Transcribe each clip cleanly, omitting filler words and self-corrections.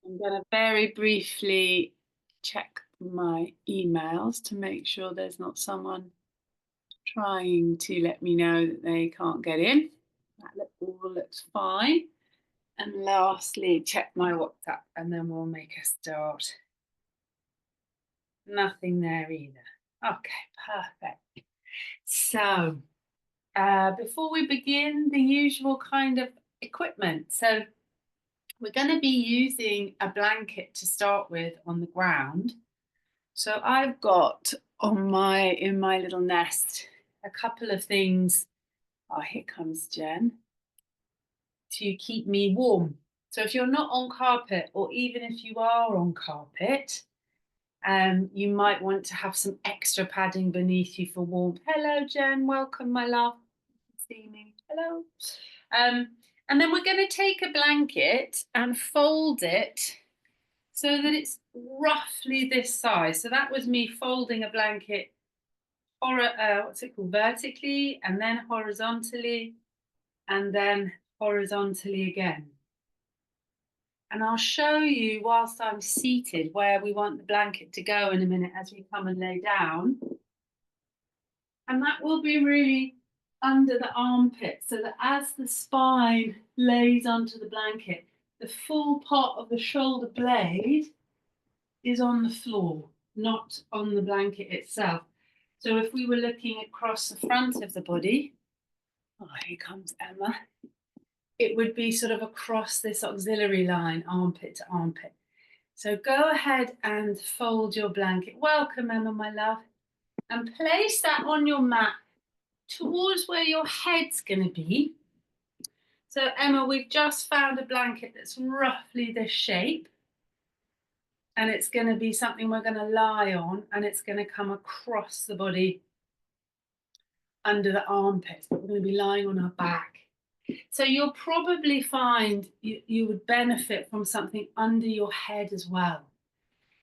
I'm going to very briefly check my emails to make sure there's not someone trying to let me know that they can't get in. All looks fine. And lastly, check my WhatsApp and then we'll make a start. Nothing there either. Okay, perfect. So, before we begin, the usual kind of equipment. So, we're going to be using a blanket to start with on the ground. So I've got in my little nest a couple of things. Oh, here comes Jen, to keep me warm. So if you're not on carpet, or even if you are on carpet, you might want to have some extra padding beneath you for warmth. Hello, Jen. Welcome, my love. See me. Hello. Um, and then we're going to take a blanket and fold it so that it's roughly this size. So that was me folding a blanket, vertically, and then horizontally, and then horizontally again. And I'll show you whilst I'm seated where we want the blanket to go in a minute as we come and lay down. And that will be really under the armpit, so that as the spine lays onto the blanket, the full part of the shoulder blade is on the floor, not on the blanket itself. So if we were looking across the front of the body, oh, here comes Emma, it would be sort of across this auxiliary line, armpit to armpit. So go ahead and fold your blanket. Welcome, Emma, my love. And place that on your mat towards where your head's going to be. So Emma, we've just found a blanket that's roughly this shape. And it's going to be something we're going to lie on, and it's going to come across the body under the armpits, but we're going to be lying on our back. So you'll probably find you would benefit from something under your head as well.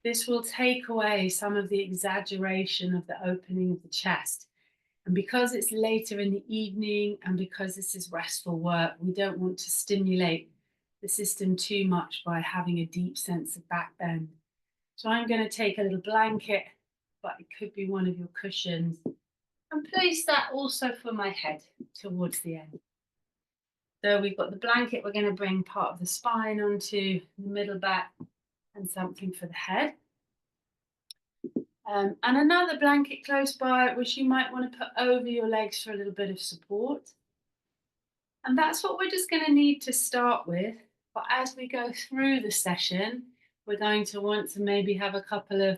This will take away some of the exaggeration of the opening of the chest. And because it's later in the evening and because this is restful work, we don't want to stimulate the system too much by having a deep sense of back bend. So I'm going to take a little blanket, but it could be one of your cushions, and place that also for my head towards the end. So we've got the blanket, we're going to bring part of the spine onto the middle back and something for the head. And another blanket close by, which you might want to put over your legs for a little bit of support. And that's what we're just going to need to start with. But as we go through the session, we're going to want to maybe have a couple of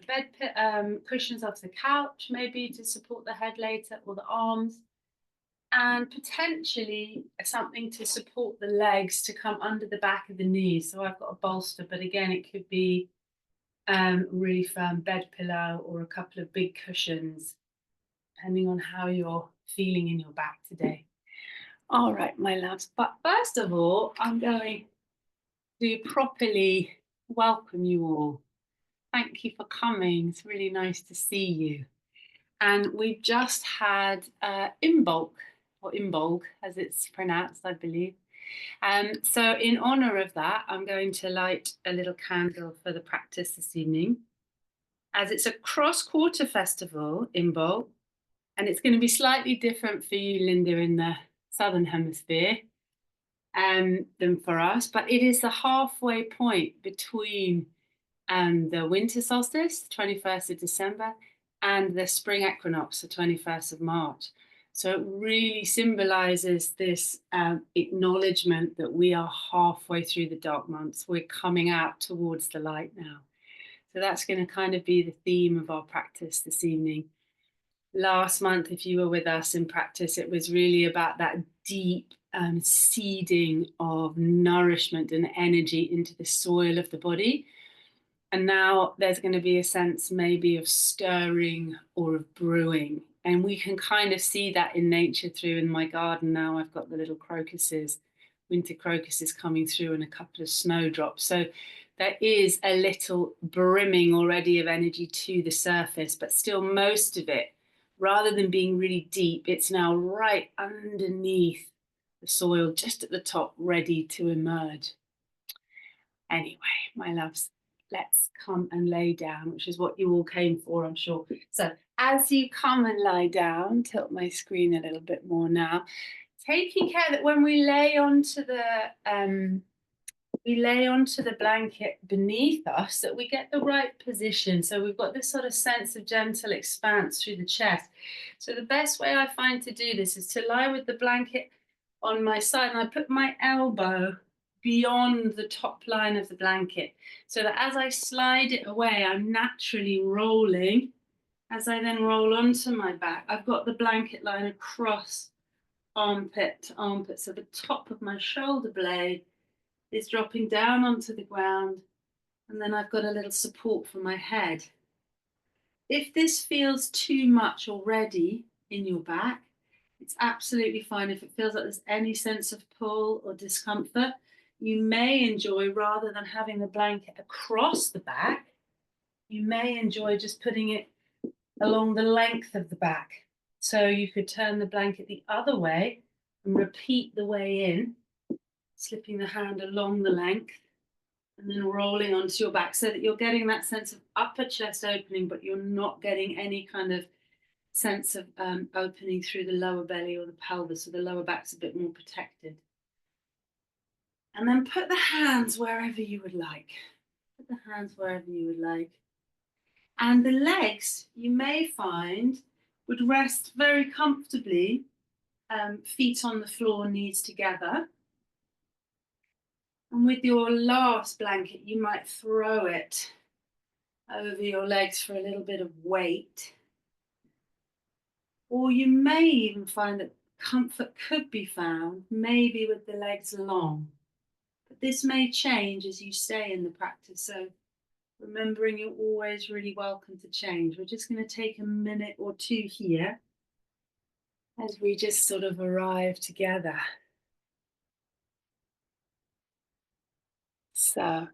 cushions off the couch, maybe to support the head later, or the arms, and potentially something to support the legs to come under the back of the knees. So I've got a bolster, but again, it could be a really firm bed pillow or a couple of big cushions, depending on how you're feeling in your back today. All right, my loves, but first of all, I'm going to properly welcome you all. Thank you for coming. It's really nice to see you. And we've just had Imbolc, or Imbolg as it's pronounced, I believe. So in honor of that, I'm going to light a little candle for the practice this evening. As it's a cross-quarter festival, Imbolc, and it's going to be slightly different for you, Linda, in the Southern Hemisphere than for us, but it is the halfway point between the winter solstice, the 21st of December, and the spring equinox, the 21st of March. So it really symbolizes this acknowledgement that we are halfway through the dark months. We're coming out towards the light now. So that's going to kind of be the theme of our practice this evening. Last month, if you were with us in practice, it was really about that deep seeding of nourishment and energy into the soil of the body. And now there's going to be a sense maybe of stirring or of brewing. And we can kind of see that in nature through in my garden now. I've got the little crocuses, winter crocuses coming through, and a couple of snowdrops. So there is a little brimming already of energy to the surface, but still most of it, rather than being really deep, it's now right underneath the soil, just at the top, ready to emerge. Anyway, my loves, let's come and lay down, which is what you all came for, I'm sure. So as you come and lie down, tilt my screen a little bit more now, taking care that when we lay onto the blanket beneath us, that we get the right position. So we've got this sort of sense of gentle expanse through the chest. So the best way I find to do this is to lie with the blanket on my side, and I put my elbow beyond the top line of the blanket, so that as I slide it away, I'm naturally rolling. As I then roll onto my back, I've got the blanket line across armpit to armpit. So the top of my shoulder blade is dropping down onto the ground, and then I've got a little support for my head. If this feels too much already in your back, it's absolutely fine. If it feels like there's any sense of pull or discomfort, you may enjoy, rather than having the blanket across the back, you may enjoy just putting it along the length of the back. So you could turn the blanket the other way and repeat the way in, slipping the hand along the length and then rolling onto your back, so that you're getting that sense of upper chest opening, but you're not getting any kind of sense of opening through the lower belly or the pelvis, so the lower back's a bit more protected. And then put the hands wherever you would like. Put the hands wherever you would like. And the legs, you may find, would rest very comfortably, feet on the floor, knees together. And with your last blanket, you might throw it over your legs for a little bit of weight. Or you may even find that comfort could be found, maybe with the legs long. But this may change as you stay in the practice. So remembering you're always really welcome to change. We're just going to take a minute or two here as we just sort of arrive together. So,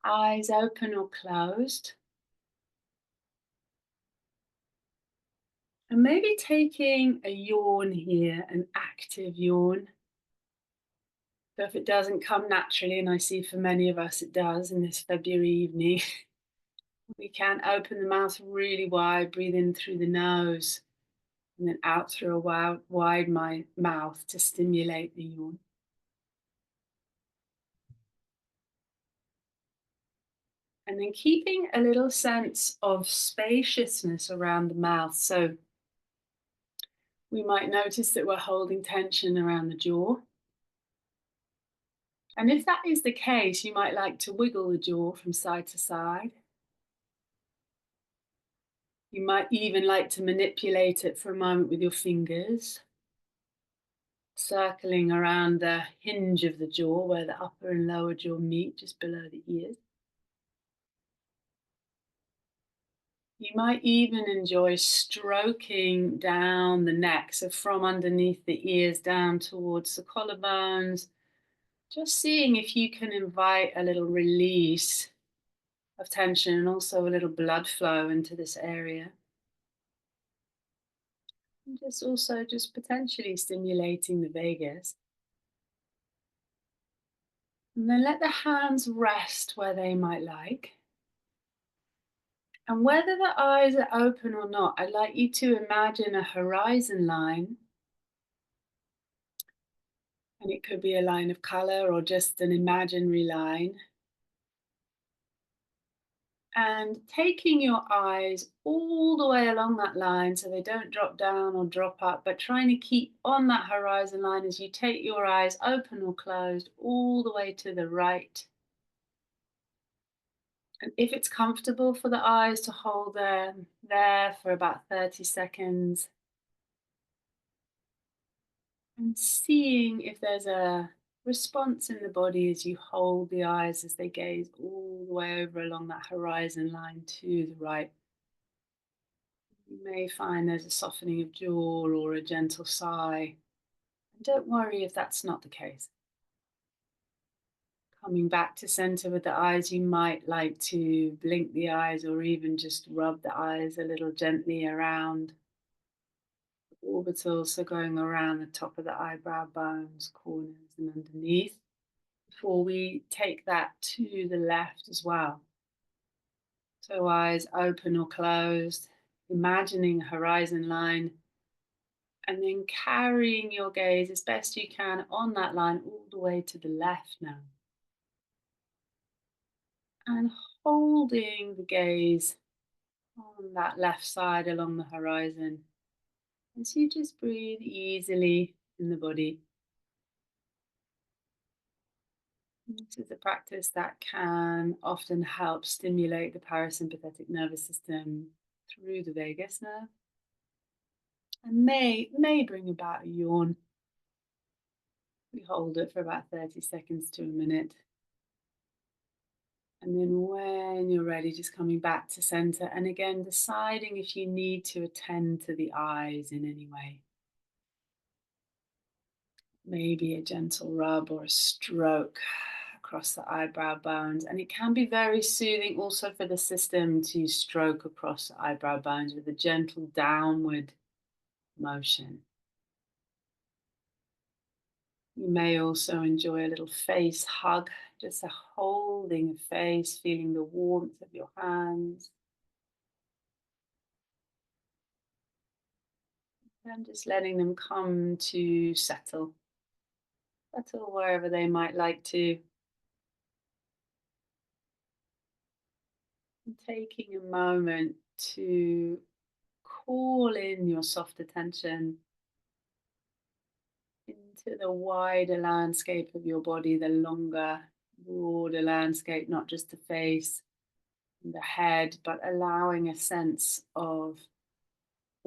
eyes open or closed. And maybe taking a yawn here, an active yawn. So if it doesn't come naturally, and I see for many of us it does in this February evening, we can open the mouth really wide, breathe in through the nose, and then out through a wide mouth to stimulate the yawn. And then keeping a little sense of spaciousness around the mouth. So we might notice that we're holding tension around the jaw. And if that is the case, you might like to wiggle the jaw from side to side. You might even like to manipulate it for a moment with your fingers, circling around the hinge of the jaw where the upper and lower jaw meet, just below the ears. You might even enjoy stroking down the neck, so from underneath the ears down towards the collarbones, just seeing if you can invite a little release of tension and also a little blood flow into this area. And just also just potentially stimulating the vagus. And then let the hands rest where they might like. And whether the eyes are open or not, I'd like you to imagine a horizon line. And it could be a line of color or just an imaginary line. And taking your eyes all the way along that line so they don't drop down or drop up, but trying to keep on that horizon line as you take your eyes open or closed all the way to the right. And if it's comfortable for the eyes to hold them there for about 30 seconds, and seeing if there's a response in the body as you hold the eyes as they gaze all the way over along that horizon line to the right. You may find there's a softening of jaw or a gentle sigh. And don't worry if that's not the case. Coming back to center with the eyes, you might like to blink the eyes or even just rub the eyes a little gently around the orbitals, so going around the top of the eyebrow bones, corners, and underneath. before we take that to the left as well. So eyes open or closed, imagining a horizon line, and then carrying your gaze as best you can on that line all the way to the left now. And holding the gaze on that left side along the horizon as you just breathe easily in the body. This is a practice that can often help stimulate the parasympathetic nervous system through the vagus nerve and may bring about a yawn. We hold it for about 30 seconds to a minute. And then when you're ready, just coming back to center and again deciding if you need to attend to the eyes in any way. Maybe a gentle rub or a stroke across the eyebrow bones. And it can be very soothing also for the system to stroke across the eyebrow bones with a gentle downward motion. You may also enjoy a little face hug, just a holding of face, feeling the warmth of your hands. And just letting them come to settle wherever they might like to. And taking a moment to call in your soft attention into the wider landscape of your body, the longer, broader landscape, not just the face and the head, but allowing a sense of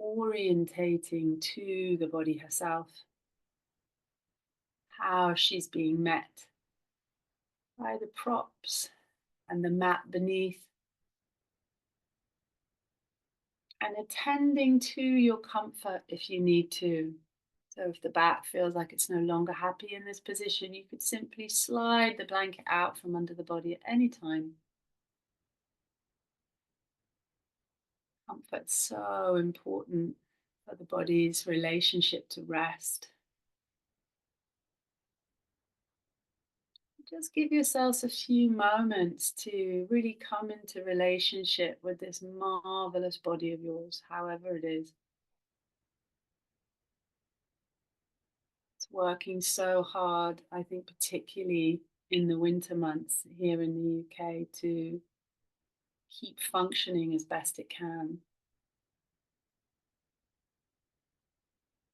orientating to the body herself, how she's being met by the props and the mat beneath, and attending to your comfort if you need to. So if the back feels like it's no longer happy in this position, you could simply slide the blanket out from under the body at any time. Comfort's so important for the body's relationship to rest. Just give yourselves a few moments to really come into relationship with this marvelous body of yours, however it is. It's working so hard, I think, particularly in the winter months here in the UK, to keep functioning as best it can.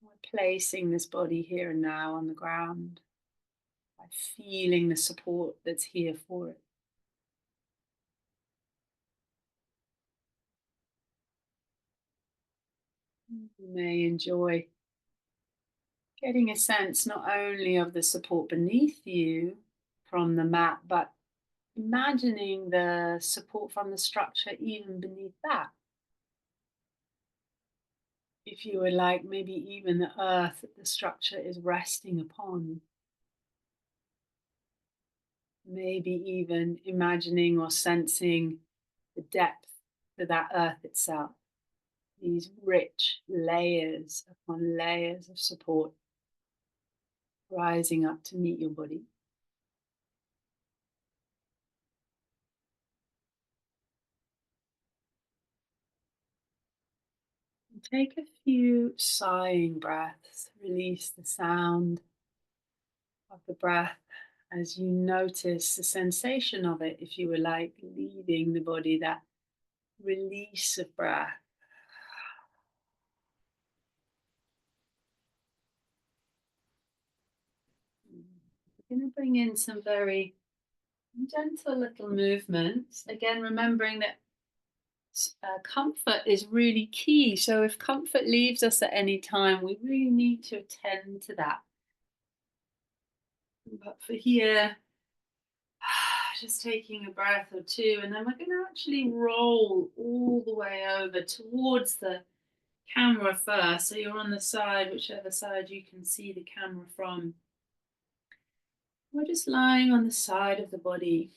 We're placing this body here and now on the ground by feeling the support that's here for it. You may enjoy getting a sense not only of the support beneath you from the mat, but imagining the support from the structure even beneath that. If you would like, maybe even the earth that the structure is resting upon. Maybe even imagining or sensing the depth to that earth itself. These rich layers upon layers of support rising up to meet your body. And take a few sighing breaths. Release the sound of the breath as you notice the sensation of it, if you were like leaving the body, that release of breath. We're going to bring in some very gentle little movements. Again, remembering that comfort is really key. So if comfort leaves us at any time, we really need to attend to that. But for here, just taking a breath or two, and then we're going to actually roll all the way over towards the camera first. So you're on the side, whichever side you can see the camera from. We're just lying on the side of the body.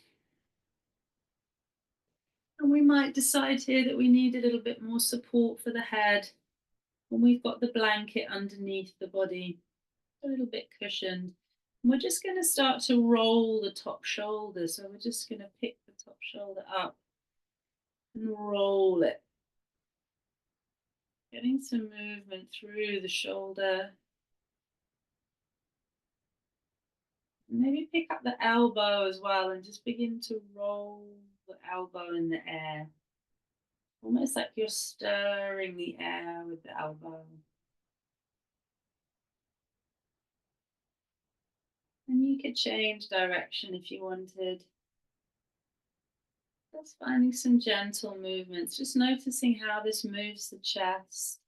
And we might decide here that we need a little bit more support for the head. And we've got the blanket underneath the body, a little bit cushioned. We're just going to start to roll the top shoulder. So we're just going to pick the top shoulder up and roll it. Getting some movement through the shoulder. Maybe pick up the elbow as well and just begin to roll the elbow in the air. Almost like you're stirring the air with the elbow. And you could change direction if you wanted. Just finding some gentle movements, just noticing how this moves the chest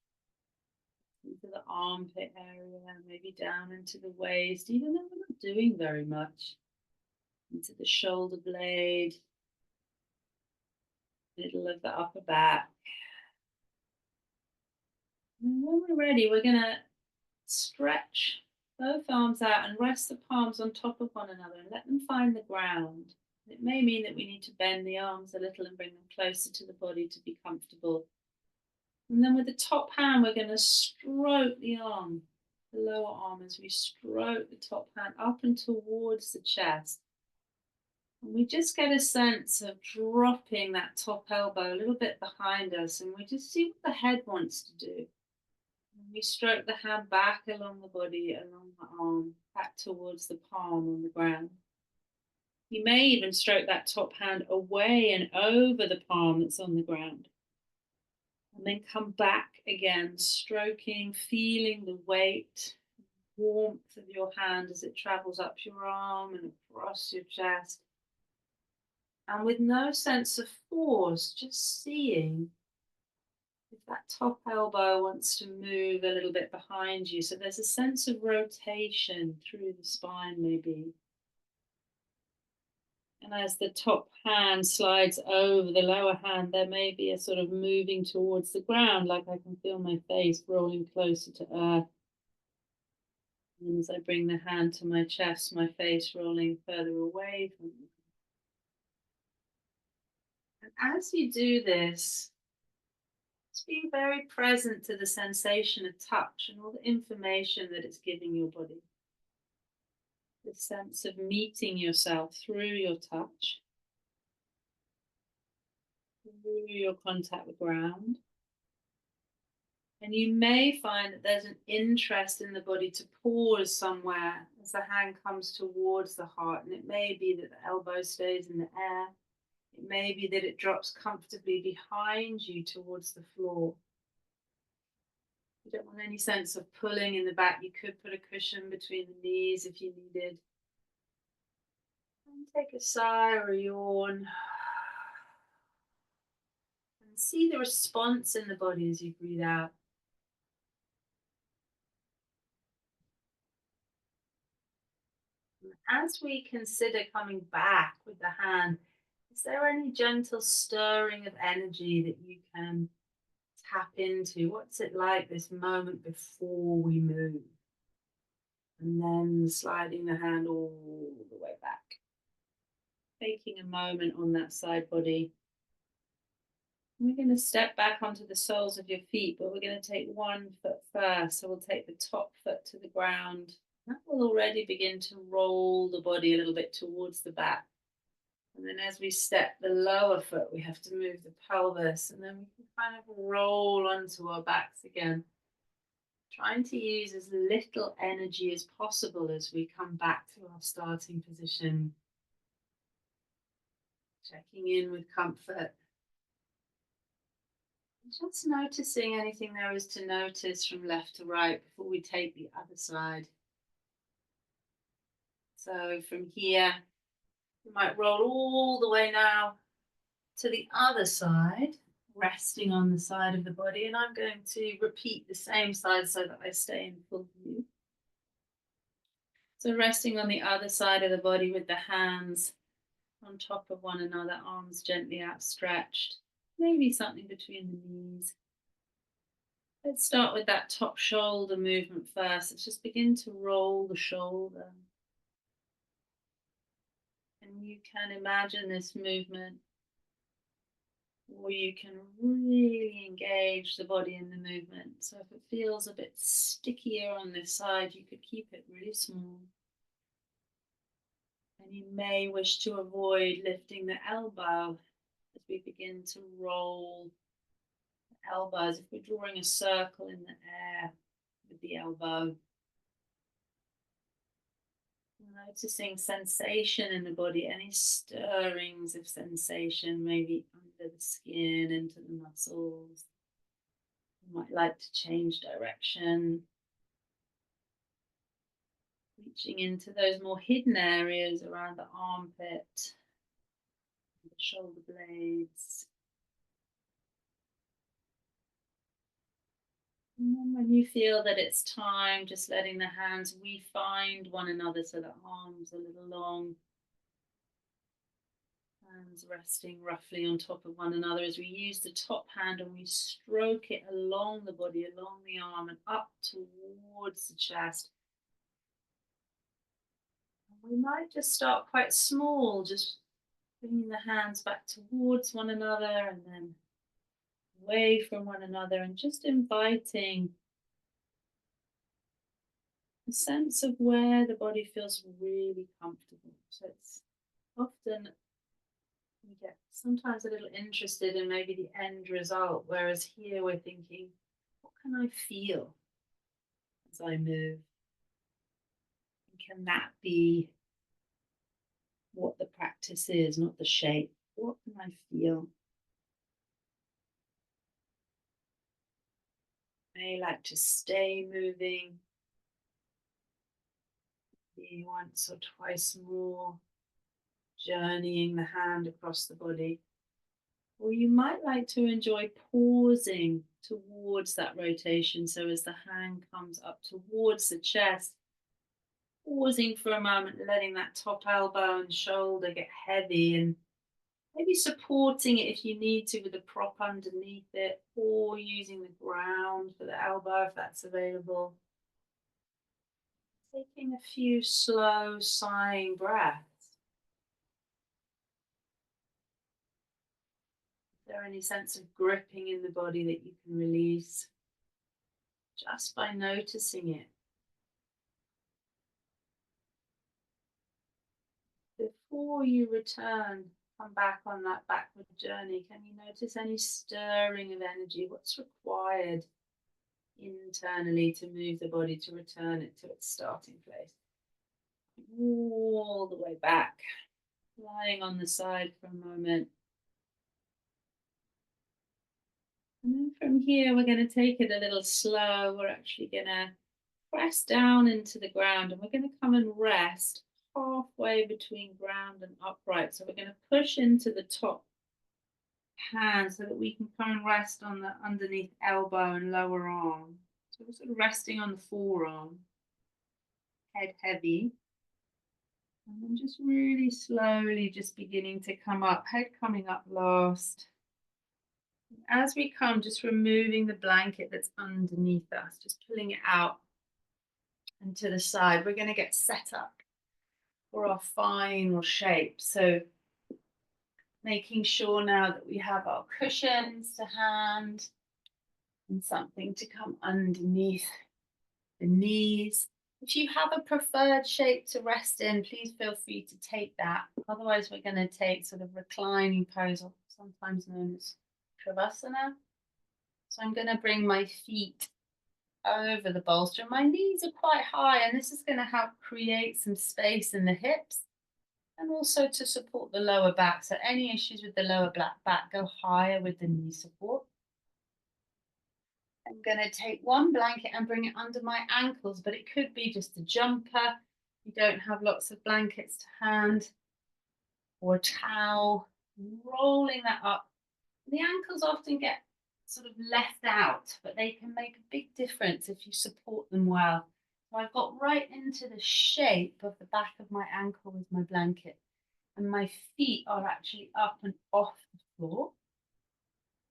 into the armpit area, maybe down into the waist, even though we're not doing very much, into the shoulder blade, middle of the upper back. And when we're ready, we're going to stretch both arms out and rest the palms on top of one another and let them find the ground. It may mean that we need to bend the arms a little and bring them closer to the body to be comfortable. And then with the top hand, we're going to stroke the arm, the lower arm, as we stroke the top hand up and towards the chest. And we just get a sense of dropping that top elbow a little bit behind us, and we just see what the head wants to do. And we stroke the hand back along the body, along the arm, back towards the palm on the ground. You may even stroke that top hand away and over the palm that's on the ground. And then come back again, stroking, feeling the weight, warmth of your hand as it travels up your arm and across your chest. And with no sense of force, just seeing if that top elbow wants to move a little bit behind you. So there's a sense of rotation through the spine, maybe. And as the top hand slides over the lower hand, there may be a sort of moving towards the ground, like I can feel my face rolling closer to earth. And as I bring the hand to my chest, my face rolling further away from me. And as you do this, just being very present to the sensation of touch and all the information that it's giving your body. The sense of meeting yourself through your touch, through your contact with the ground. And you may find that there's an interest in the body to pause somewhere as the hand comes towards the heart. And it may be that the elbow stays in the air. It may be that it drops comfortably behind you towards the floor. You don't want any sense of pulling in the back. You could put a cushion between the knees if you needed. And take a sigh or a yawn. And see the response in the body as you breathe out. As we consider coming back with the hand, is there any gentle stirring of energy that you can tap into? What's it like this moment before we move? And then sliding the hand all the way back. Taking a moment on that side body. We're going to step back onto the soles of your feet, but we're going to take one foot first. So we'll take the top foot to the ground. That will already begin to roll the body a little bit towards the back. And then as we step the lower foot, we have to move the pelvis, and then we can kind of roll onto our backs again. Trying to use as little energy as possible as we come back to our starting position. Checking in with comfort. Just noticing anything there is to notice from left to right before we take the other side. So from here, we might roll all the way now to the other side, resting on the side of the body. And I'm going to repeat the same side so that I stay in full view. So resting on the other side of the body with the hands on top of one another, arms gently outstretched, maybe something between the knees. Let's start with that top shoulder movement first. Let's just begin to roll the shoulder. And you can imagine this movement, or you can really engage the body in the movement. So if it feels a bit stickier on this side, you could keep it really small. And you may wish to avoid lifting the elbow as we begin to roll the elbows. If we're drawing a circle in the air with the elbow, noticing sensation in the body, any stirrings of sensation, maybe under the skin, into the muscles. You might like to change direction, reaching into those more hidden areas around the armpit, the shoulder blades. And then when you feel that it's time, just letting the hands re-find one another so the arms are a little long. Hands resting roughly on top of one another as we use the top hand and we stroke it along the body, along the arm and up towards the chest. And we might just start quite small, just bringing the hands back towards one another and then away from one another, and just inviting a sense of where the body feels really comfortable. So it's often we get sometimes a little interested in maybe the end result, whereas here we're thinking, what can I feel as I move? And can that be what the practice is, not the shape? What can I feel? I may like to stay moving, maybe once or twice more, journeying the hand across the body. Or you might like to enjoy pausing towards that rotation. So as the hand comes up towards the chest, pausing for a moment, letting that top elbow and shoulder get heavy, and maybe supporting it if you need to with a prop underneath it, or using the ground for the elbow if that's available. Taking a few slow sighing breaths. Is there any sense of gripping in the body that you can release just by noticing it? Before you return, come back on that backward journey, can you notice any stirring of energy? What's required internally to move the body to return it to its starting place? All the way back, lying on the side for a moment. And then from here, we're going to take it a little slow. We're actually going to press down into the ground and we're going to come and rest halfway between ground and upright. So we're going to push into the top hand so that we can come and rest on the underneath elbow and lower arm. So we're sort of resting on the forearm, head heavy. And then just really slowly just beginning to come up, head coming up last. As we come, just removing the blanket that's underneath us, just pulling it out and to the side. We're going to get set up for our final shape. So making sure now that we have our cushions to hand and something to come underneath the knees. If you have a preferred shape to rest in, please feel free to take that. Otherwise, we're going to take sort of reclining pose, or sometimes known as Shavasana. So I'm going to bring my feet over the bolster. My knees are quite high, and this is going to help create some space in the hips and also to support the lower back. So any issues with the lower back, go higher with the knee support. I'm going to take one blanket and bring it under my ankles, but it could be just a jumper. You don't have lots of blankets to hand, or a towel, rolling that up. The ankles often get sort of left out, but they can make a big difference if you support them well. So I've got right into the shape of the back of my ankle with my blanket, and my feet are actually up and off the floor.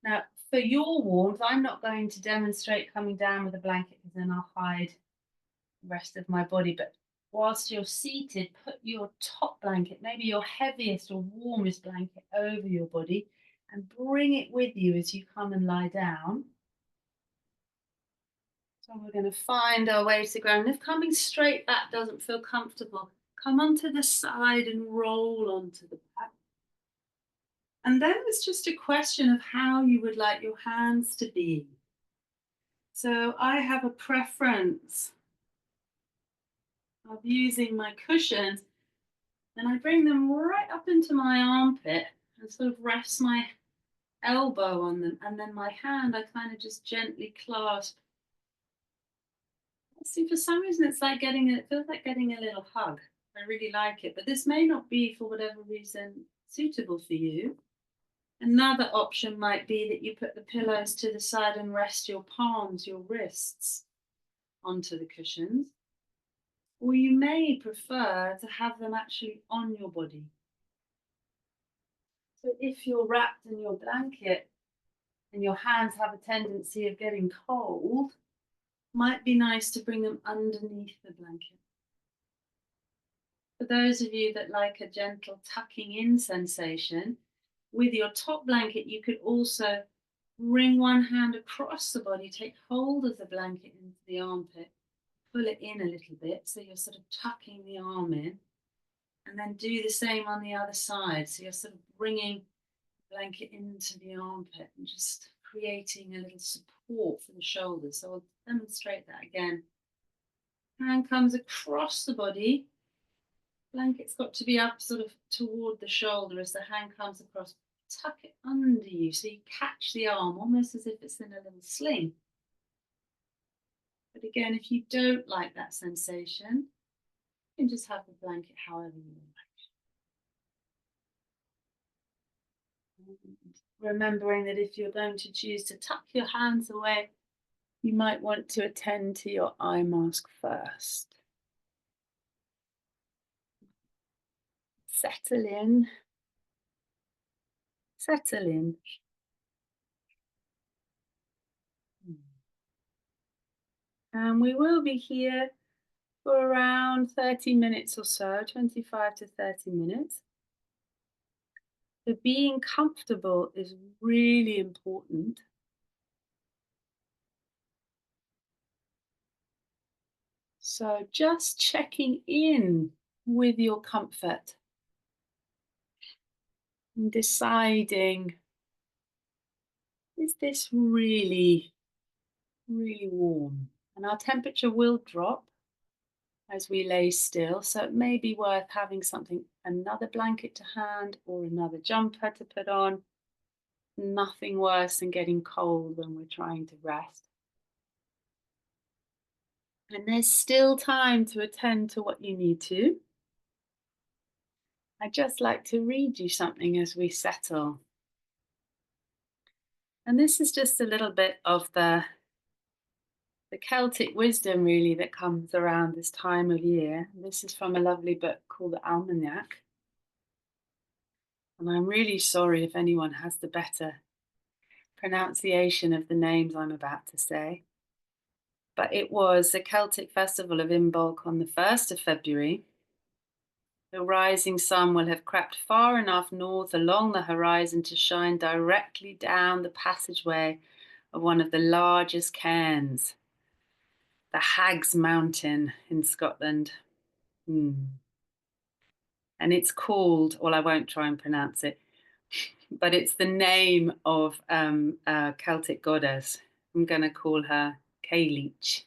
Now, for your warmth, I'm not going to demonstrate coming down with a blanket because then I'll hide the rest of my body. But whilst you're seated, put your top blanket, maybe your heaviest or warmest blanket, over your body and bring it with you as you come and lie down. So we're going to find our way to the ground. If coming straight back doesn't feel comfortable, come onto the side and roll onto the back. And then it's just a question of how you would like your hands to be. So I have a preference of using my cushions, and I bring them right up into my armpit and sort of rest my elbow on them, and then my hand I kind of just gently clasp. See, for some reason it feels like getting a little hug. I really like it, but this may not be, for whatever reason, suitable for you. Another option might be that you put the pillows to the side and rest your palms, your wrists, onto the cushions. Or you may prefer to have them actually on your body. So if you're wrapped in your blanket and your hands have a tendency of getting cold, might be nice to bring them underneath the blanket. For those of you that like a gentle tucking in sensation, with your top blanket, you could also bring one hand across the body, take hold of the blanket into the armpit, pull it in a little bit, so you're sort of tucking the arm in, and then do the same on the other side. So you're sort of bringing the blanket into the armpit and just creating a little support for the shoulders. So I'll demonstrate that again. Hand comes across the body. Blanket's got to be up sort of toward the shoulder as the hand comes across. Tuck it under you so you catch the arm almost as if it's in a little sling. But again, if you don't like that sensation, you can just have the blanket however you like. Remembering that if you're going to choose to tuck your hands away, you might want to attend to your eye mask first. Settle in. Settle in. And we will be here for around 30 minutes or so, 25 to 30 minutes. So being comfortable is really important. So just checking in with your comfort and deciding, is this really, really warm? And our temperature will drop as we lay still. So it may be worth having another blanket to hand or another jumper to put on. Nothing worse than getting cold when we're trying to rest. And there's still time to attend to what you need to. I'd just like to read you something as we settle. And this is just a little bit of the Celtic wisdom, really, that comes around this time of year. This is from a lovely book called The Almanac. And I'm really sorry if anyone has the better pronunciation of the names I'm about to say. But it was the Celtic festival of Imbolc on the 1st of February. The rising sun will have crept far enough north along the horizon to shine directly down the passageway of one of the largest cairns, the Hag's Mountain in Scotland. And it's called, well, I won't try and pronounce it, but it's the name of a Celtic goddess. I'm going to call her Cailleach.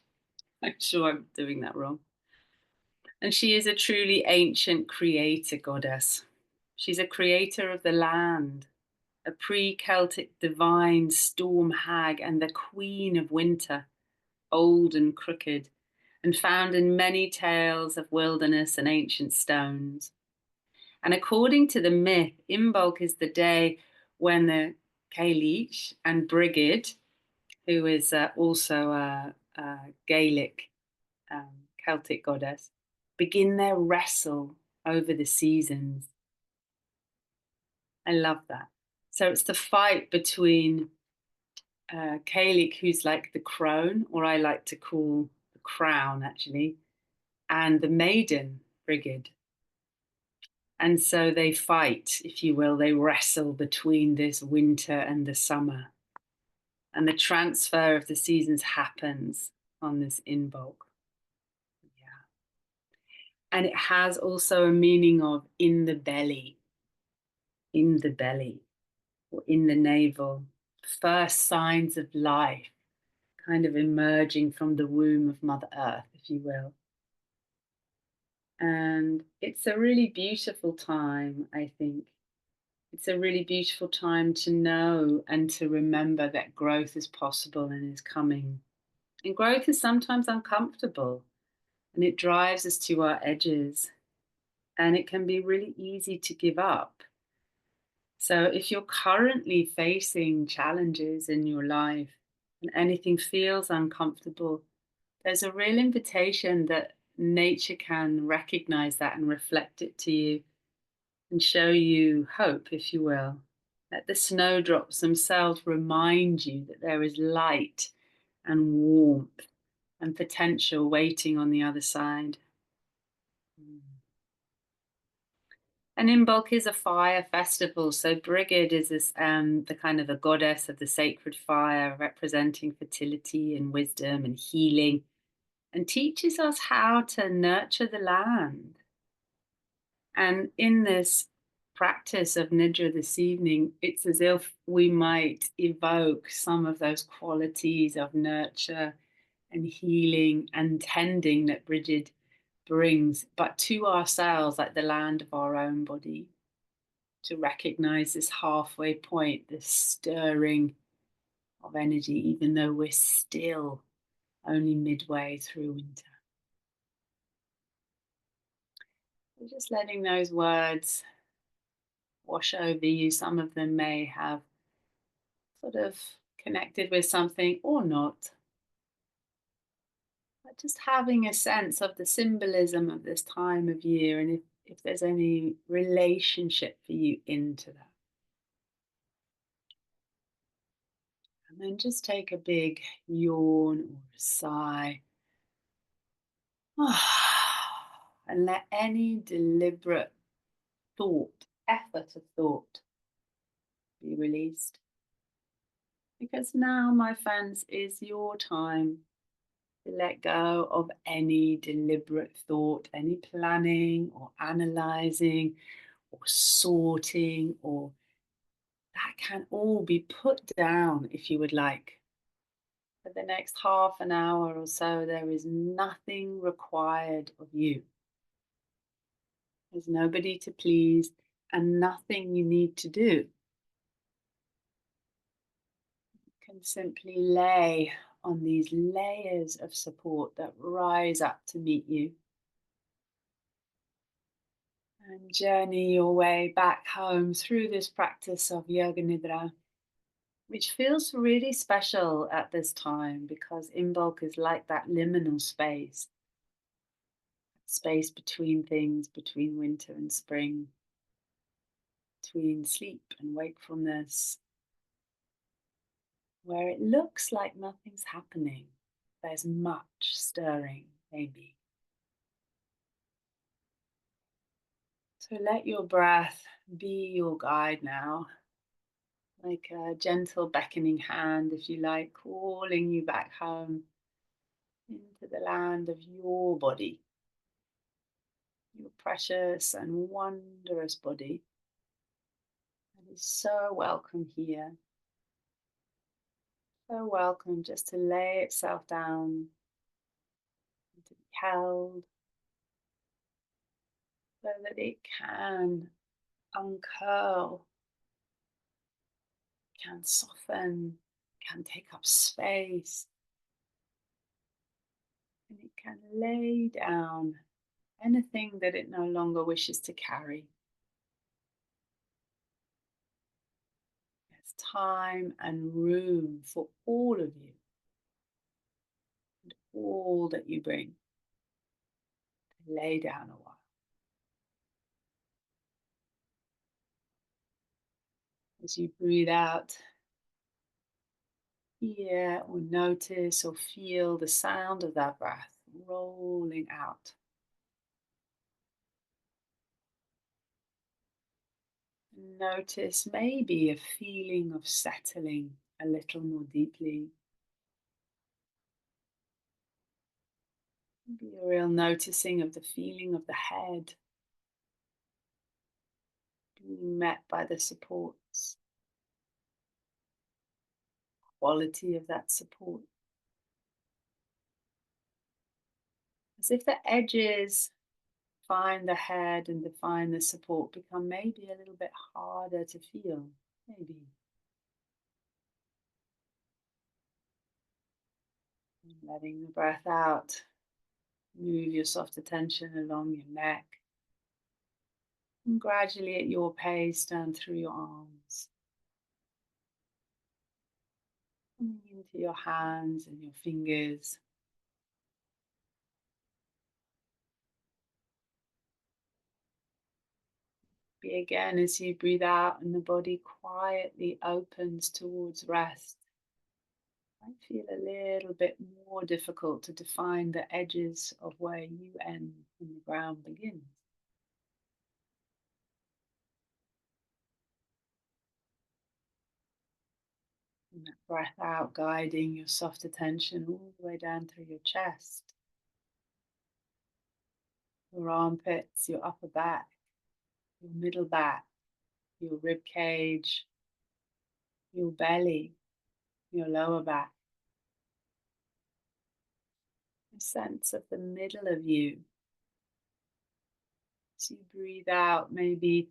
I'm sure I'm doing that wrong. And she is a truly ancient creator goddess. She's a creator of the land, a pre-Celtic divine storm hag and the queen of winter, old and crooked, and found in many tales of wilderness and ancient stones. And according to the myth, Imbolc is the day when the Cailleach and Brigid, who is also a Gaelic Celtic goddess, begin their wrestle over the seasons. I love that. So it's the fight between Cailleach, who's like the crone, or I like to call the crown actually, and the maiden Brigid. And so they fight, if you will, they wrestle between this winter and the summer. And the transfer of the seasons happens on this Imbolc. Yeah. And it has also a meaning of in the belly, or in the navel, first signs of life, kind of emerging from the womb of Mother Earth, if you will. And it's a really beautiful time, I think. It's a really beautiful time to know and to remember that growth is possible and is coming. And growth is sometimes uncomfortable and it drives us to our edges. And it can be really easy to give up. So if you're currently facing challenges in your life and anything feels uncomfortable, there's a real invitation that nature can recognize that and reflect it to you and show you hope, if you will. Let the snowdrops themselves remind you that there is light and warmth and potential waiting on the other side. And Imbolc is a fire festival. So Brigid is this, the kind of a goddess of the sacred fire, representing fertility and wisdom and healing, and teaches us how to nurture the land. And in this practice of Nidra this evening, it's as if we might evoke some of those qualities of nurture and healing and tending that Brigid brings, but to ourselves, like the land of our own body, to recognize this halfway point, this stirring of energy, even though we're still only midway through winter. We're just letting those words wash over you. Some of them may have sort of connected with something or not. But just having a sense of the symbolism of this time of year, and if there's any relationship for you into that. And then just take a big yawn or a sigh. And let any deliberate thought, effort of thought, be released. Because now, my friends, is your time to let go of any deliberate thought, any planning or analyzing or sorting, or that can all be put down if you would like. For the next half an hour or so, there is nothing required of you. There's nobody to please and nothing you need to do. You can simply lay on these layers of support that rise up to meet you and journey your way back home through this practice of Yoga Nidra, which feels really special at this time because Imbolc is like that liminal space between things, between winter and spring, between sleep and wakefulness, where it looks like nothing's happening. There's much stirring, maybe. So let your breath be your guide now, like a gentle beckoning hand, if you like, calling you back home into the land of your body, your precious and wondrous body that is so welcome here. So welcome just to lay itself down and to be held so that it can uncurl, can soften, can take up space, and it can lay down anything that it no longer wishes to carry. There's time and room for all of you and all that you bring to lay down a while. As you breathe out, hear or notice or feel the sound of that breath rolling out. Notice maybe a feeling of settling a little more deeply. Be a real noticing of the feeling of the head being met by the supports, quality of that support. As if the edges find the head and define the support become maybe a little bit harder to feel. Maybe. And letting the breath out, move your soft attention along your neck and gradually at your pace down through your arms, coming into your hands and your fingers. Be again as you breathe out and the body quietly opens towards rest. Might feel a little bit more difficult to define the edges of where you end and the ground begins. And that breath out guiding your soft attention all the way down through your chest, your armpits, your upper back, your middle back, your rib cage, your belly, your lower back. A sense of the middle of you. As you breathe out, maybe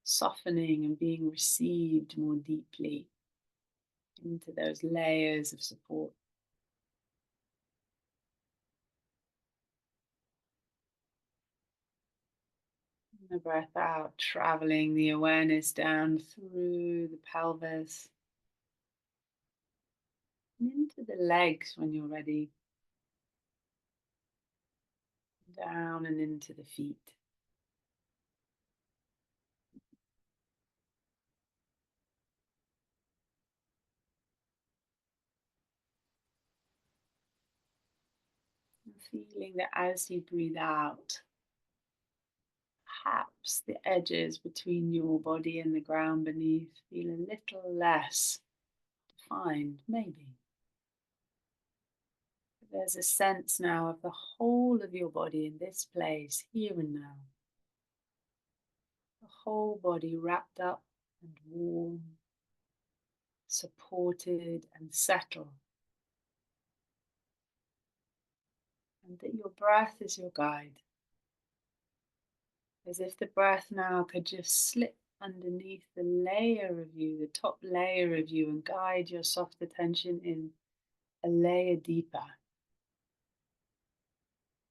softening and being received more deeply into those layers of support. And the breath out, traveling the awareness down through the pelvis and into the legs when you're ready, down and into the feet. And feeling that as you breathe out, perhaps the edges between your body and the ground beneath feel a little less defined, maybe. But there's a sense now of the whole of your body in this place, here and now. The whole body wrapped up and warm, supported and settled. And that your breath is your guide. As if the breath now could just slip underneath the layer of you, the top layer of you, and guide your soft attention in a layer deeper.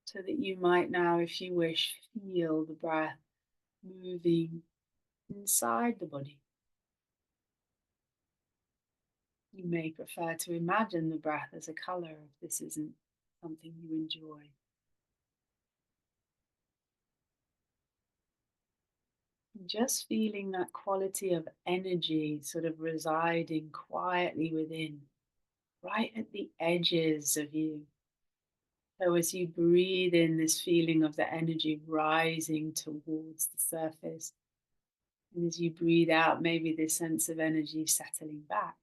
So that you might now, if you wish, feel the breath moving inside the body. You may prefer to imagine the breath as a color if this isn't something you enjoy. Just feeling that quality of energy sort of residing quietly within, right at the edges of you. So as you breathe in, this feeling of the energy rising towards the surface. And as you breathe out, maybe this sense of energy settling back.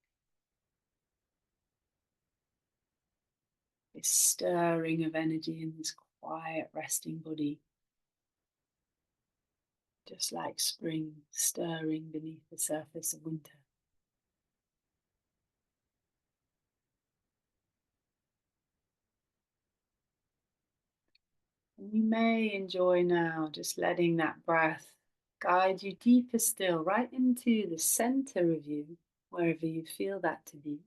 This stirring of energy in this quiet, resting body. Just like spring stirring beneath the surface of winter. And you may enjoy now just letting that breath guide you deeper still, right into the center of you, wherever you feel that to be.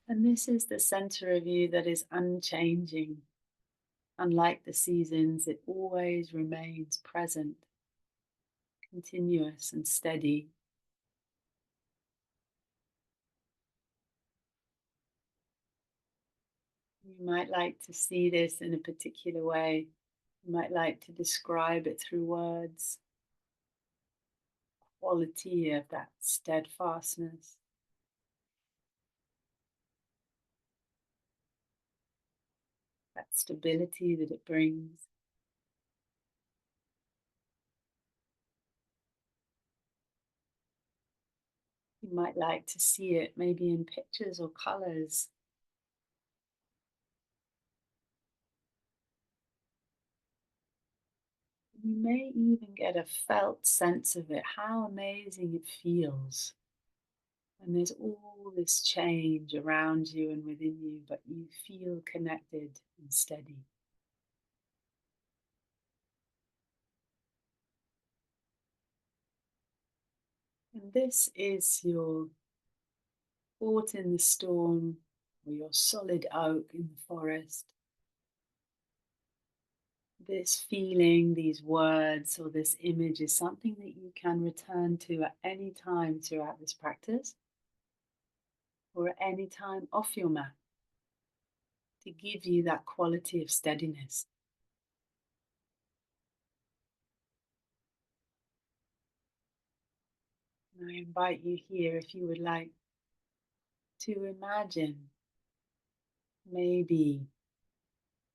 And this is the center of you that is unchanging. Unlike the seasons, it always remains present, continuous and steady. You might like to see this in a particular way. You might like to describe it through words. Quality of that steadfastness, that stability that it brings. You might like to see it maybe in pictures or colors. You may even get a felt sense of it, how amazing it feels when there's all this change around you and within you, but you feel connected and steady. And this is your fort in the storm or your solid oak in the forest. This feeling, these words, or this image is something that you can return to at any time throughout this practice or at any time off your mat to give you that quality of steadiness. And I invite you here, if you would like, to imagine, maybe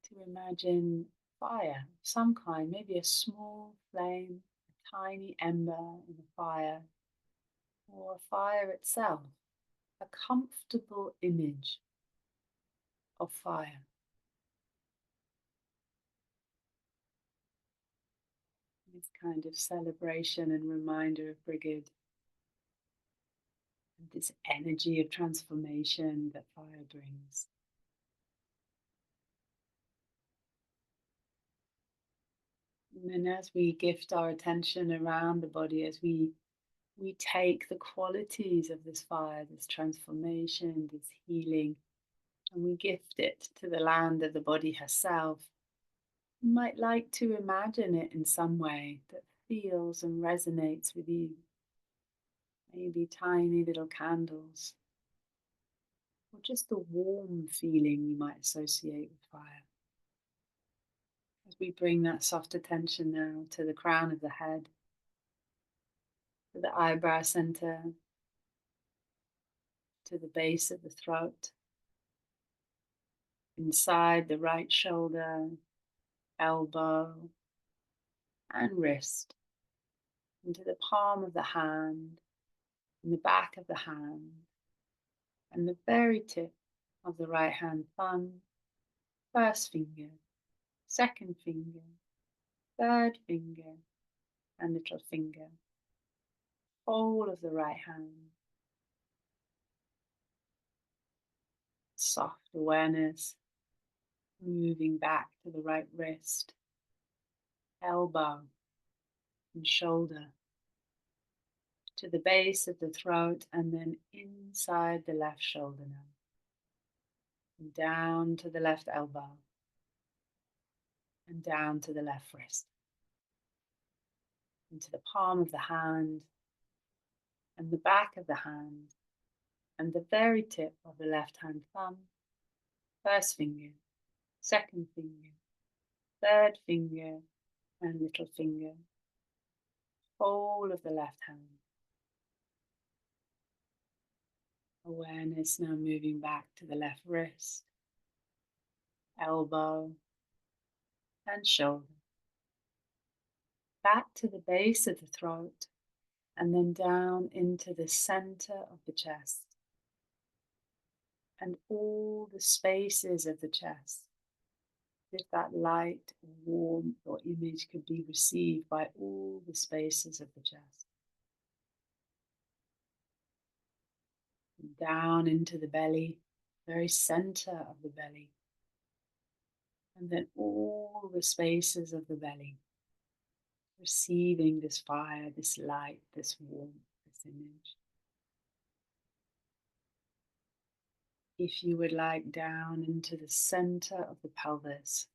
to imagine fire of some kind, maybe a small flame, a tiny ember in a fire, or a fire itself, a comfortable image of fire. This kind of celebration and reminder of Brigid, and this energy of transformation that fire brings. And then as we gift our attention around the body, as we take the qualities of this fire, this transformation, this healing, and we gift it to the land of the body herself. You might like to imagine it in some way that feels and resonates with you. Maybe tiny little candles, or just the warm feeling you might associate with fire. As we bring that soft attention now to the crown of the head, to the eyebrow center, to the base of the throat, inside the right shoulder, elbow, and wrist, into the palm of the hand, and the back of the hand, and the very tip of the right hand thumb, first finger, second finger, third finger, and little finger, whole of the right hand. Soft awareness moving back to the right wrist, elbow, and shoulder, to the base of the throat, and then inside the left shoulder now, and down to the left elbow, and down to the left wrist, into the palm of the hand, and the back of the hand, and the very tip of the left hand thumb, first finger, second finger, third finger, and little finger, whole of the left hand. Awareness now moving back to the left wrist, elbow, and shoulder. Back to the base of the throat, and then down into the center of the chest, and all the spaces of the chest. If that light, warmth, or image could be received by all the spaces of the chest. And down into the belly, very center of the belly. And then all the spaces of the belly, receiving this fire, this light, this warmth, this image. If you would like, down into the center of the pelvis,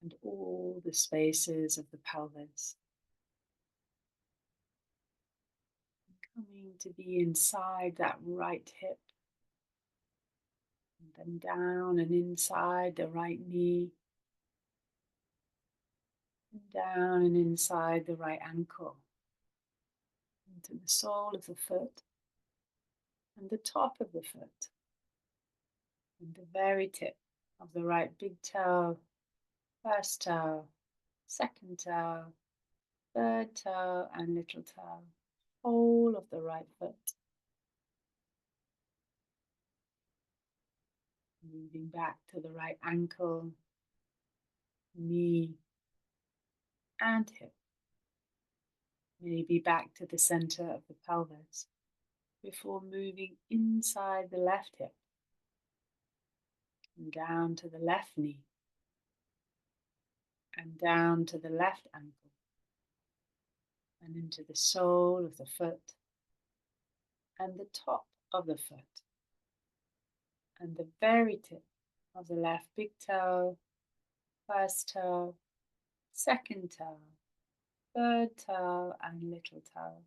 and all the spaces of the pelvis, coming to be inside that right hip, and then down and inside the right knee, and down and inside the right ankle, into the sole of the foot, and the top of the foot, and the very tip of the right big toe, first toe, second toe, third toe, and little toe. whole of the right foot. Moving back to the right ankle, knee, and hip. Maybe back to the center of the pelvis before moving inside the left hip and down to the left knee and down to the left ankle and into the sole of the foot and the top of the foot and the very tip of the left big toe, first toe, second toe, third toe and little toe,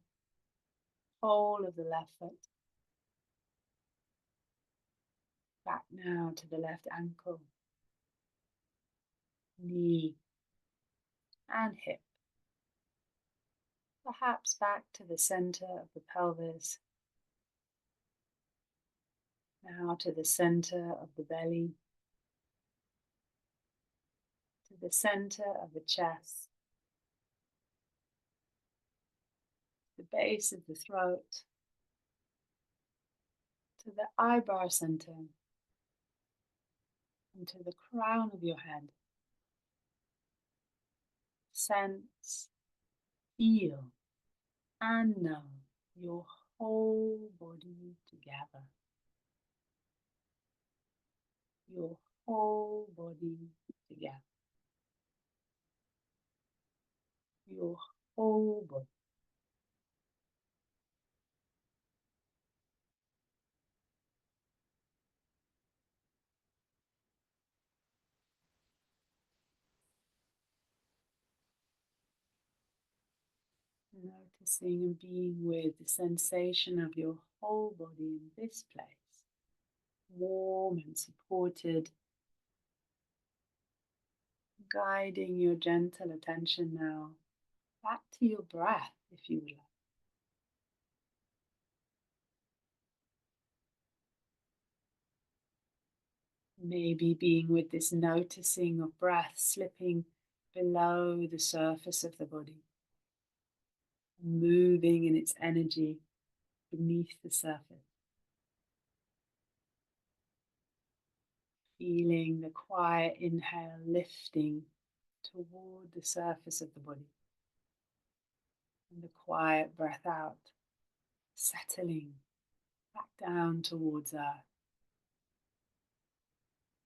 whole of the left foot. Back now to the left ankle, knee and hip. Perhaps back to the center of the pelvis. Now to the center of the belly, to the center of the chest, the base of the throat, to the eyebrow center, and to the crown of your head. Sense, feel, and know your whole body together. Your whole body together. Your whole body. Noticing and being with the sensation of your whole body in this place, warm and supported, guiding your gentle attention now back to your breath if you would like. Maybe being with this noticing of breath slipping below the surface of the body, moving in its energy beneath the surface. Feeling the quiet inhale lifting toward the surface of the body. And the quiet breath out, settling back down towards earth.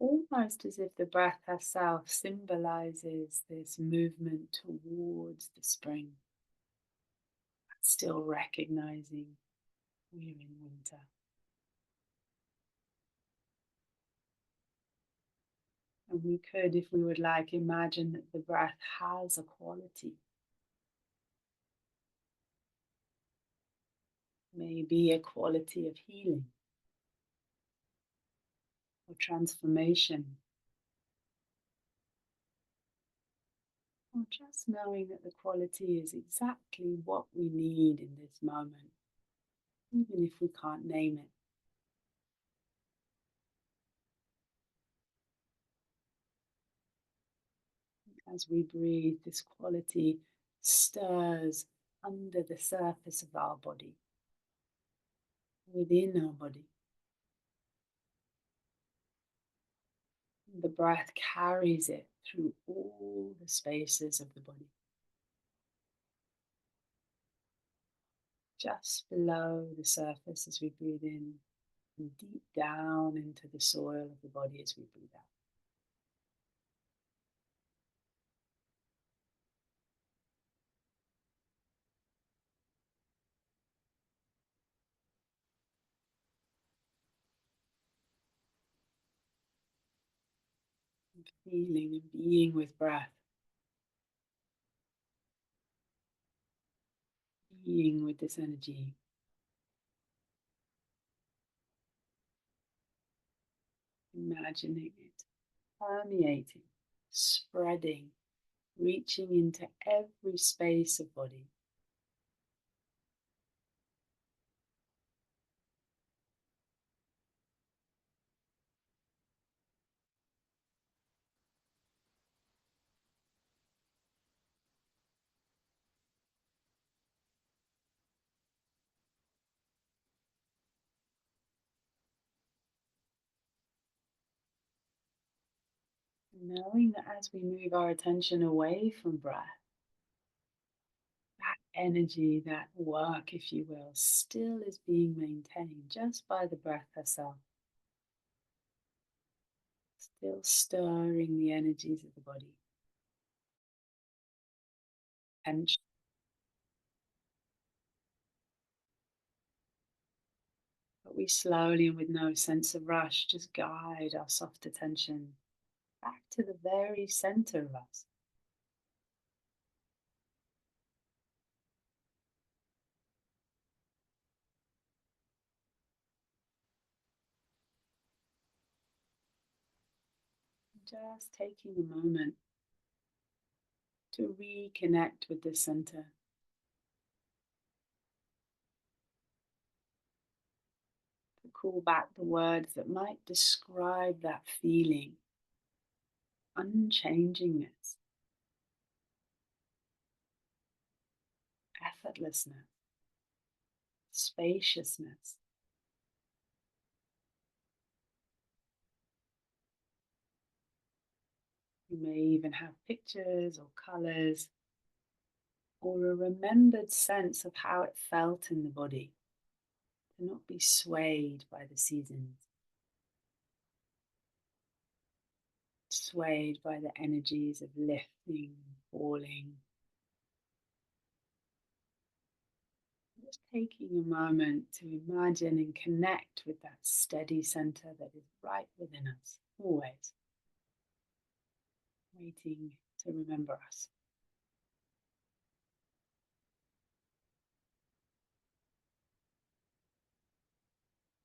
Almost as if the breath herself symbolizes this movement towards the spring, but still recognizing we're in winter. And we could, if we would like, imagine that the breath has a quality. Maybe a quality of healing or transformation, or just knowing that the quality is exactly what we need in this moment, even if we can't name it. As we breathe, this quality stirs under the surface of our body, within our body. The breath carries it through all the spaces of the body. Just below the surface as we breathe in, and deep down into the soil of the body as we breathe out. And feeling and being with breath, being with this energy. Imagining it permeating, spreading, reaching into every space of body. Knowing that as we move our attention away from breath, that energy, that work, if you will, still is being maintained just by the breath herself, still stirring the energies of the body. And but we slowly and with no sense of rush just guide our soft attention back to the very center of us. Just taking a moment to reconnect with the center, to call back the words that might describe that feeling: unchangingness, effortlessness, spaciousness. You may even have pictures or colors or a remembered sense of how it felt in the body to not be swayed by the seasons, swayed by the energies of lifting, falling. Just taking a moment to imagine and connect with that steady center that is right within us, always waiting to remember us.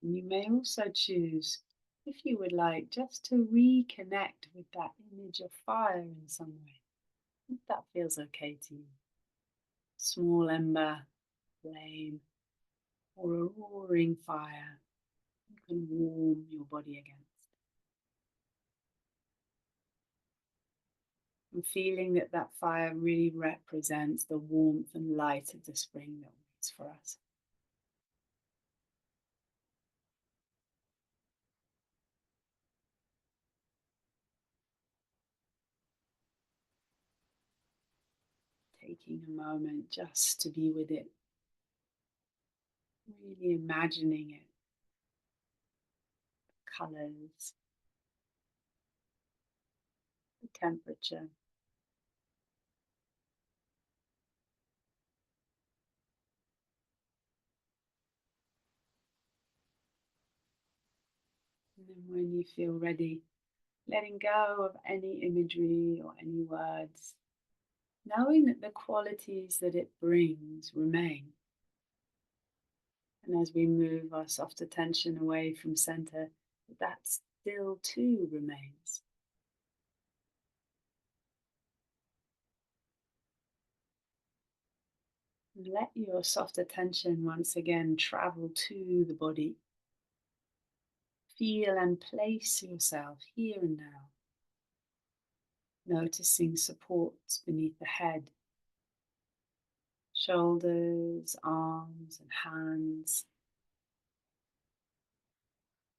And you may also choose, if you would like, just to reconnect with that image of fire in some way, if that feels okay to you. Small ember, flame, or a roaring fire you can warm your body against. And feeling that that fire really represents the warmth and light of the spring that waits for us. Taking a moment just to be with it, really imagining it, the colors, the temperature. And then when you feel ready, letting go of any imagery or any words, knowing that the qualities that it brings remain. And as we move our soft attention away from center, that still too remains. And let your soft attention once again travel to the body. Feel and place yourself here and now, noticing supports beneath the head, shoulders, arms, and hands,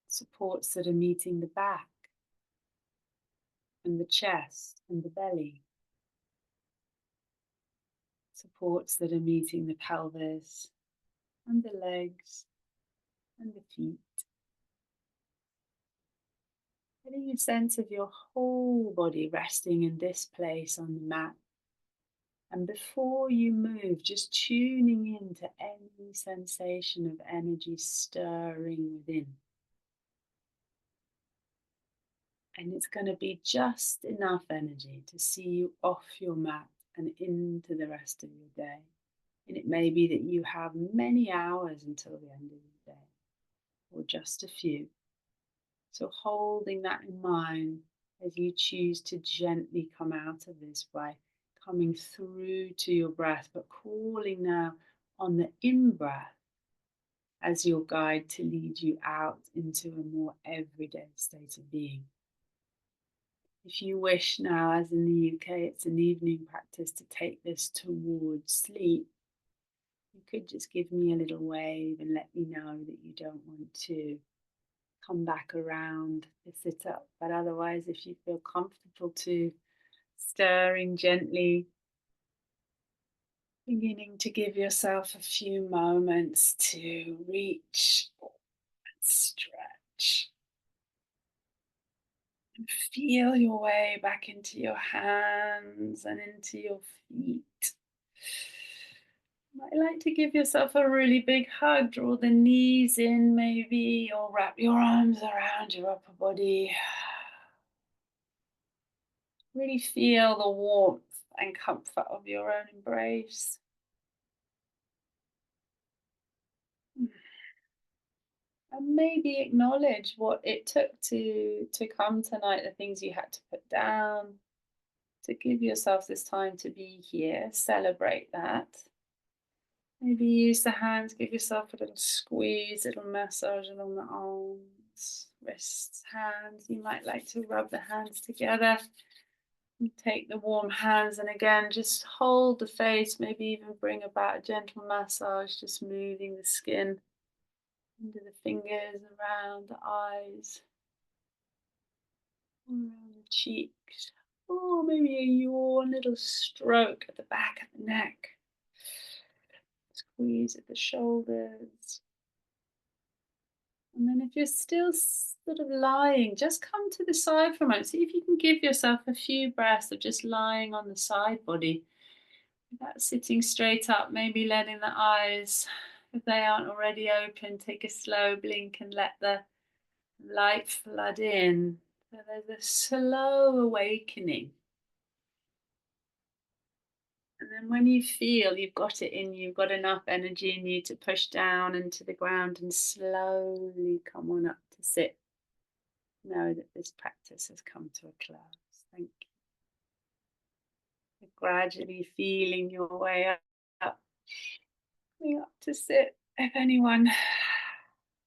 supports that are meeting the back and the chest and the belly, supports that are meeting the pelvis and the legs and the feet. Getting a sense of your whole body resting in this place on the mat. And before you move, just tuning into any sensation of energy stirring within. And it's going to be just enough energy to see you off your mat and into the rest of your day. And it may be that you have many hours until the end of the day, or just a few. So holding that in mind as you choose to gently come out of this by coming through to your breath, but calling now on the in-breath as your guide to lead you out into a more everyday state of being. If you wish now, as in the UK, it's an evening practice, to take this towards sleep, you could just give me a little wave and let me know that you don't want to come back around to sit up. But otherwise, if you feel comfortable to stirring gently, beginning to give yourself a few moments to reach and stretch and feel your way back into your hands and into your feet. You might like to give yourself a really big hug, draw the knees in maybe, or wrap your arms around your upper body. Really feel the warmth and comfort of your own embrace. And maybe acknowledge what it took to come tonight, the things you had to put down, to give yourself this time to be here. Celebrate that. Maybe use the hands, give yourself a little squeeze, a little massage along the arms, wrists, hands. You might like to rub the hands together. And take the warm hands and again just hold the face, maybe even bring about a gentle massage, just moving the skin under the fingers, around the eyes, around the cheeks. Or maybe a yawn, little stroke at the back of the neck. Squeeze at the shoulders. And then if you're still sort of lying, just come to the side for a moment. See if you can give yourself a few breaths of just lying on the side body. Without sitting straight up, maybe letting the eyes, if they aren't already open, take a slow blink and let the light flood in. So there's a slow awakening. And then when you feel you've got it in you, you've got enough energy in you to push down into the ground and slowly come on up to sit. Know that this practice has come to a close. Thank you. Gradually feeling your way up, coming up to sit. If anyone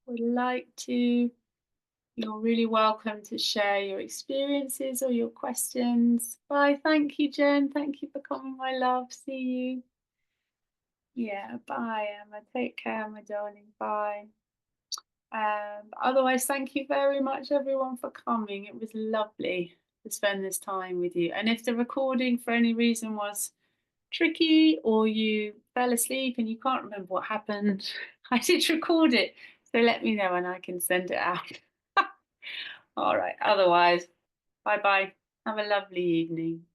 would like to, you're really welcome to share your experiences or your questions. Bye. Thank you, Jen. Thank you for coming, my love. See you. Yeah, bye, Emma. Take care, my darling. Bye. Otherwise, thank you very much, everyone, for coming. It was lovely to spend this time with you. And if the recording for any reason was tricky or you fell asleep and you can't remember what happened, I did record it. So let me know and I can send it out. All right. Otherwise, bye bye. Have a lovely evening.